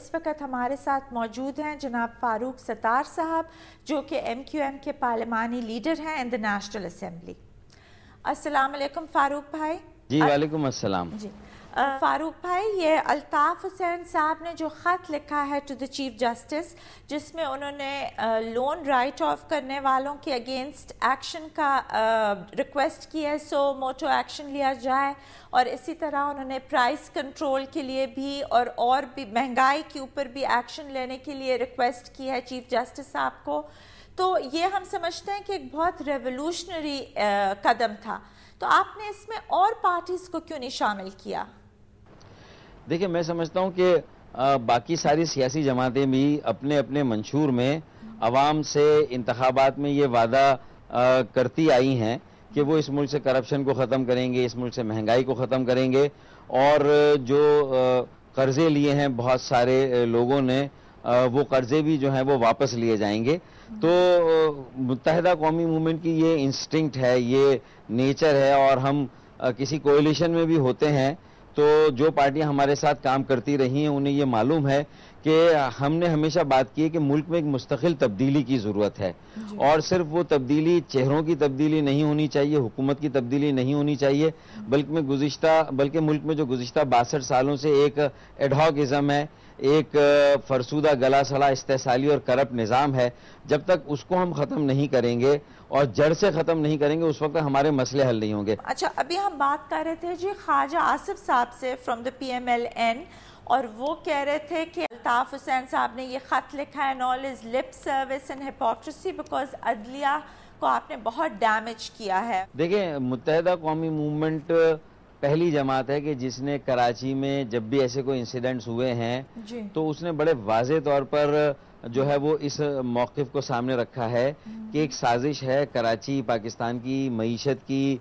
اس وقت ہمارے ساتھ موجود ہیں جناب فاروق ستار صاحب جو کہ MQM کے پارلیمانی لیڈر ہیں ان دی نیشنل اسمبلی۔ السلام علیکم فاروق بھائی۔ جی وعلیکم السلام۔ جی فاروق بھائی، یہ الطاف حسین صاحب نے جو خط لکھا ہے ٹو دی چیف جسٹس جس میں انہوں نے لون رائٹ آف کرنے والوں کے اگینسٹ ایکشن کا ریکویسٹ کی ہے، سو موٹو ایکشن لیا جائے، اور اسی طرح انہوں نے پرائس کنٹرول کے لیے بھی اور بھی مہنگائی کے اوپر بھی ایکشن لینے کے لیے ریکویسٹ کی ہے چیف جسٹس صاحب کو، تو یہ ہم سمجھتے ہیں کہ ایک بہت ریولوشنری قدم تھا، تو آپ نے اس میں اور پارٹیز کو کیوں نہیں شامل کیا؟ دیکھیں، میں سمجھتا ہوں کہ باقی ساری سیاسی جماعتیں بھی اپنے اپنے منشور میں عوام سے انتخابات میں یہ وعدہ کرتی آئی ہیں کہ وہ اس ملک سے کرپشن کو ختم کریں گے، اس ملک سے مہنگائی کو ختم کریں گے، اور جو قرضے لیے ہیں بہت سارے لوگوں نے وہ قرضے بھی جو ہیں وہ واپس لیے جائیں گے۔ تو متحدہ قومی موومنٹ کی یہ انسٹنکٹ ہے، یہ نیچر ہے، اور ہم کسی کوئلیشن میں بھی ہوتے ہیں تو جو پارٹیاں ہمارے ساتھ کام کرتی رہی ہیں انہیں یہ معلوم ہے کہ ہم نے ہمیشہ بات کی ہے کہ ملک میں ایک مستقل تبدیلی کی ضرورت ہے، اور صرف وہ تبدیلی چہروں کی تبدیلی نہیں ہونی چاہیے، حکومت کی تبدیلی نہیں ہونی چاہیے، بلکہ ملک میں جو گزشتہ 62 سالوں سے ایک ایڈہاکزم ہے، ایک فرسودہ گلا سڑا استحصالی اور کرپٹ نظام ہے، جب تک اس کو ہم ختم نہیں کریں گے اور جڑ سے ختم نہیں کریں گے اس وقت ہمارے مسئلے حل نہیں ہوں گے۔ اچھا، ابھی ہم بات کر رہے تھے جی خواجہ آصف صاحب سے فرام دی PMLN، اور وہ کہہ رہے تھے کہ الطاف حسین صاحب نے یہ خط لکھا ہے، all is lip service and hypocrisy because عدلیہ کو آپ نے بہت ڈیمیج کیا ہے۔ دیکھیں، متحدہ قومی موومنٹ پہلی جماعت ہے کہ جس نے کراچی میں جب بھی ایسے کوئی انسیڈنٹس ہوئے ہیں تو اس نے بڑے واضح طور پر جو ہے وہ اس موقف کو سامنے رکھا ہے کہ ایک سازش ہے، کراچی پاکستان کی معیشت کی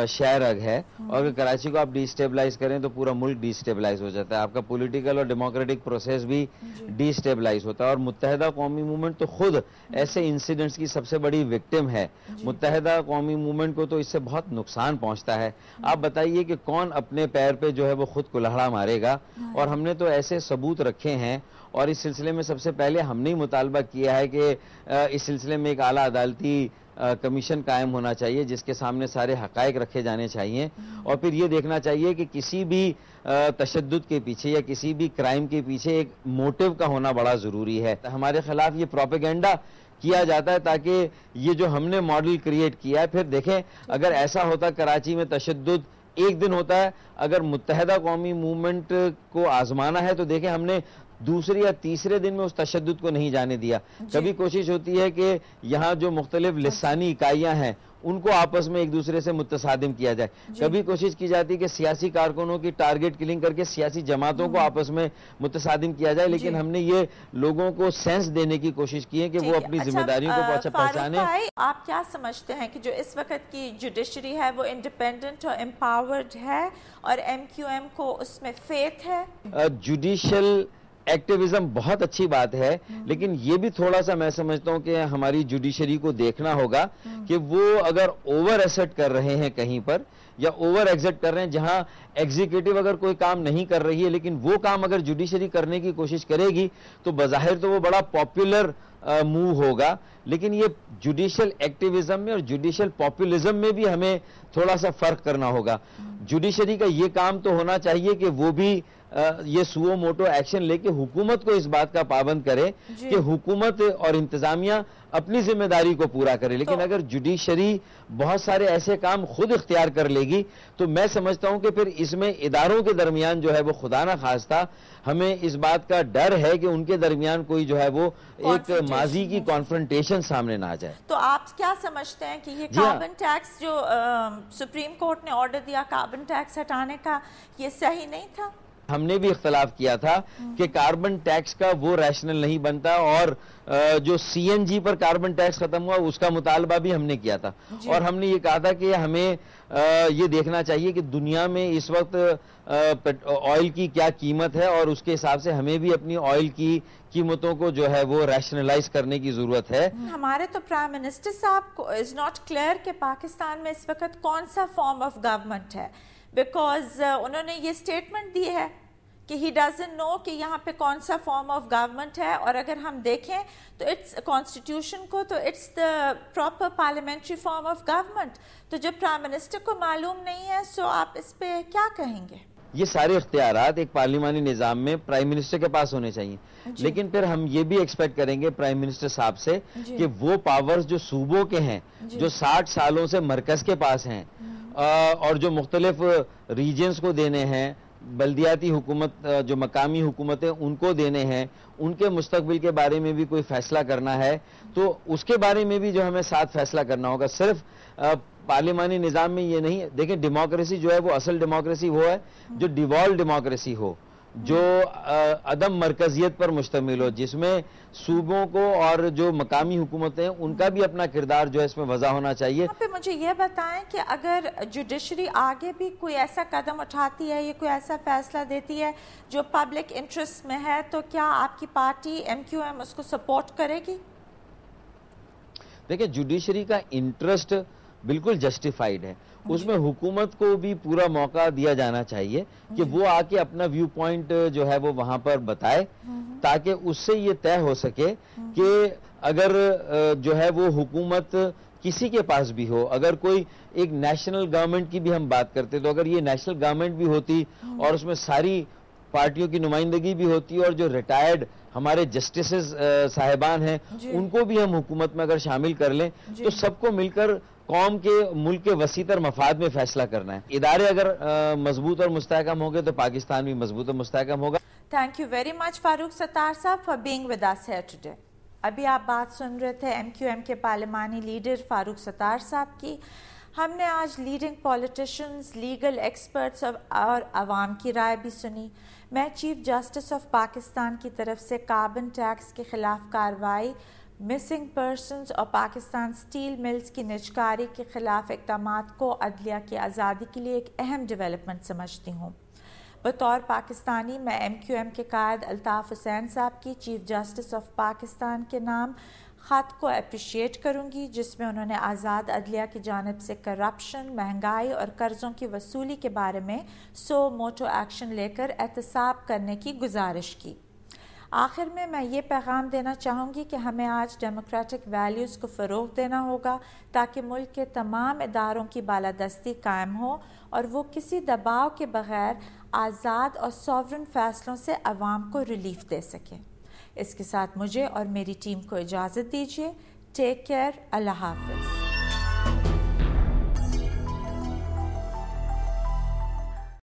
شہ رگ ہے، اور اگر کراچی کو آپ ڈی اسٹیبلائز کریں تو پورا ملک ڈی اسٹیبلائز ہو جاتا ہے، آپ کا پولیٹیکل اور ڈیموکریٹک پروسیس بھی ڈی اسٹیبلائز ہوتا ہے، اور متحدہ قومی موومنٹ تو خود ایسے انسیڈنٹس کی سب سے بڑی وکٹم ہے۔ متحدہ قومی موومنٹ کو تو اس سے بہت نقصان پہنچتا ہے۔ آپ بتائیے کہ کون اپنے پیر پہ جو ہے وہ خود کلہڑا مارے گا، اور ہم نے تو ایسے ثبوت رکھے ہیں، اور اس سلسلے میں سب سے پہلے ہم نے مطالبہ کیا ہے کہ اس سلسلے میں ایک اعلیٰ عدالتی کمیشن قائم ہونا چاہیے جس کے سامنے سارے حقائق رکھے جانے چاہیے، اور پھر یہ دیکھنا چاہیے کہ کسی بھی تشدد کے پیچھے یا کسی بھی کرائم کے پیچھے ایک موٹیو کا ہونا بڑا ضروری ہے۔ ہمارے خلاف یہ پروپیگنڈا کیا جاتا ہے تاکہ یہ جو ہم نے ماڈل کریٹ کیا ہے، پھر دیکھیں اگر ایسا ہوتا کراچی میں تشدد ایک دن ہوتا ہے، اگر متحدہ قومی موومنٹ کو آزمانا ہے تو دیکھیں ہم نے دوسرے یا تیسرے دن میں اس تشدد کو نہیں جانے دیا۔ کبھی کوشش ہوتی ہے کہ یہاں جو مختلف لسانی اکائیاں ہیں ان کو آپس میں ایک دوسرے سے متصادم کیا جائے، کبھی کوشش کی جاتی ہے کہ سیاسی کارکنوں کی ٹارگٹ کلنگ کر کے سیاسی جماعتوں کو آپس میں متصادم کیا جائے، لیکن ہم نے یہ لوگوں کو سینس دینے کی کوشش کی ہے کہ وہ اپنی ذمہ داریوں کو پہچانیں۔ آپ کیا سمجھتے ہیں کہ جو اس وقت کی جوڈیشری ہے وہ انڈیپینڈنٹ اور امپاورڈ ہے، اور MQM کو اس میں فیتھ ہے؟ جوڈیشل ایکٹیویزم بہت اچھی بات ہے، لیکن یہ بھی تھوڑا سا میں سمجھتا ہوں کہ ہماری جوڈیشری کو دیکھنا ہوگا کہ وہ اگر اوور ایسٹ کر رہے ہیں کہیں پر، یا اوور ایگزٹ کر رہے ہیں جہاں ایگزیکٹو اگر کوئی کام نہیں کر رہی ہے لیکن وہ کام اگر جوڈیشری کرنے کی کوشش کرے گی تو بظاہر تو وہ بڑا پاپولر موو ہوگا، لیکن یہ جوڈیشل ایکٹیویزم میں اور جوڈیشل پاپولزم میں بھی ہمیں تھوڑا سا فرق کرنا ہوگا۔ جوڈیشری کا یہ کام تو ہونا چاہیے کہ وہ بھی یہ سو موٹو ایکشن لے کے حکومت کو اس بات کا پابند کرے کہ حکومت اور انتظامیہ اپنی ذمہ داری کو پورا کرے، لیکن اگر جوڈیشری بہت سارے ایسے کام خود اختیار کر لے گی تو میں سمجھتا ہوں کہ پھر اس میں اداروں کے درمیان جو ہے وہ خدا نہ خواستہ ہمیں اس بات کا ڈر ہے کہ ان کے درمیان کوئی جو ہے وہ ایک ماضی کی کانفرنٹیشن سامنے نہ آ جائے۔ تو آپ کیا سمجھتے ہیں کہ یہ کاربن ٹیکس جو سپریم کورٹ نے آرڈر دیا کاربن ٹیکس ہٹانے کا، یہ صحیح نہیں تھا؟ ہم نے بھی اختلاف کیا تھا کہ کاربن ٹیکس کا وہ ریشنل نہیں بنتا، اور جو CNG پر کاربن ٹیکس ختم ہوا اس کا مطالبہ بھی ہم نے کیا تھا، اور ہم نے یہ کہا تھا کہ ہمیں یہ دیکھنا چاہیے کہ دنیا میں اس وقت آئل کی کیا قیمت ہے، اور اس کے حساب سے ہمیں بھی اپنی آئل کی قیمتوں کو جو ہے وہ ریشنلائز کرنے کی ضرورت ہے۔ ہمارے تو پرائم منسٹر صاحب کو از ناٹ کلیئر کہ پاکستان میں اس وقت کون سا فارم آف گورنمنٹ ہے، بیکاز انہوں نے یہ سٹیٹمنٹ دی ہے کہ ہی ڈزنٹ نو کہ یہاں پہ کون سا فارم آف گورنمنٹ ہے. اور اگر ہم دیکھیں تو اٹس کانسٹیٹیوشن کو تو it's the proper parliamentary form of government. تو جب پرائم منسٹر کو معلوم نہیں ہے سو آپ اس پہ کیا کہیں گے؟ یہ سارے اختیارات ایک پارلیمانی نظام میں پرائم منسٹر کے پاس ہونے چاہیے. لیکن پھر ہم یہ بھی ایکسپیکٹ کریں گے پرائم منسٹر صاحب سے کہ وہ پاورز جو صوبوں کے ہیں جو 60 سالوں سے مرکز کے پاس ہیں اور جو مختلف ریجنز کو دینے ہیں, بلدیاتی حکومت جو مقامی حکومتیں ان کو دینے ہیں, ان کے مستقبل کے بارے میں بھی کوئی فیصلہ کرنا ہے تو اس کے بارے میں بھی جو ہمیں ساتھ فیصلہ کرنا ہوگا. صرف پارلیمانی نظام میں یہ نہیں. دیکھیں ڈیموکریسی جو ہے وہ اصل ڈیموکریسی وہ ہے جو ڈیوالو ڈیموکریسی ہو, جو عدم مرکزیت پر مشتمل ہو, جس میں صوبوں کو اور جو مقامی حکومتیں ہیں ان کا بھی اپنا کردار جو ہے اس میں وضع ہونا چاہیے. یہاں پہ مجھے یہ بتائیں کہ اگر جوڈیشری آگے بھی کوئی ایسا قدم اٹھاتی ہے یا کوئی ایسا فیصلہ دیتی ہے جو پبلک انٹرسٹ میں ہے تو کیا آپ کی پارٹی MQM اس کو سپورٹ کرے گی؟ دیکھیں جوڈیشری کا انٹرسٹ بالکل جسٹیفائیڈ ہے, اس میں حکومت کو بھی پورا موقع دیا جانا چاہیے کہ وہ آ کے اپنا ویو پوائنٹ جو ہے وہ وہاں پر بتائے تاکہ اس سے یہ طے ہو سکے کہ اگر جو ہے وہ حکومت کسی کے پاس بھی ہو, اگر کوئی ایک نیشنل گورنمنٹ کی بھی ہم بات کرتے تو اگر یہ نیشنل گورنمنٹ بھی ہوتی اور اس میں ساری پارٹیوں کی نمائندگی بھی ہوتی اور جو ریٹائرڈ ہمارے جسٹسز صاحبان ہیں ان کو بھی ہم حکومت میں اگر شامل کر لیں تو سب کو مل کر قوم کے ملک کے وسیع تر مفاد میں فیصلہ کرنا ہے. ادارے اگر مضبوط اور مستحکم ہوں گے تو پاکستان بھی مضبوط اور مستحکم ہوگا. Thank you very much Farooq Sattar صاحب for being with us here today. ابھی آپ بات سن رہے تھے MQM کے پارلیمانی لیڈر فاروق ستار صاحب کی. ہم نے آج لیڈنگ پولیٹیشنز, لیگل ایکسپرٹس اور عوام کی رائے بھی سنی. میں چیف جسٹس آف پاکستان کی طرف سے کاربن ٹیکس کے خلاف کارروائی, مسنگ پرسنز اور پاکستان سٹیل ملز کی نجکاری کے خلاف اقدامات کو عدلیہ کی آزادی کے لیے ایک اہم ڈیولپمنٹ سمجھتی ہوں. بطور پاکستانی میں MQM کے قائد الطاف حسین صاحب کی چیف جسٹس آف پاکستان کے نام خط کو اپریشیٹ کروں گی جس میں انہوں نے آزاد عدلیہ کی جانب سے کرپشن, مہنگائی اور قرضوں کی وصولی کے بارے میں سو موٹو ایکشن لے کر احتساب کرنے کی گزارش کی. آخر میں یہ پیغام دینا چاہوں گی کہ ہمیں آج ڈیموکریٹک ویلیوز کو فروغ دینا ہوگا تاکہ ملک کے تمام اداروں کی بالادستی قائم ہو اور وہ کسی دباؤ کے بغیر آزاد اور سوورن فیصلوں سے عوام کو ریلیف دے سکیں. اس کے ساتھ مجھے اور میری ٹیم کو اجازت دیجیے. Take care. اللہ حافظ.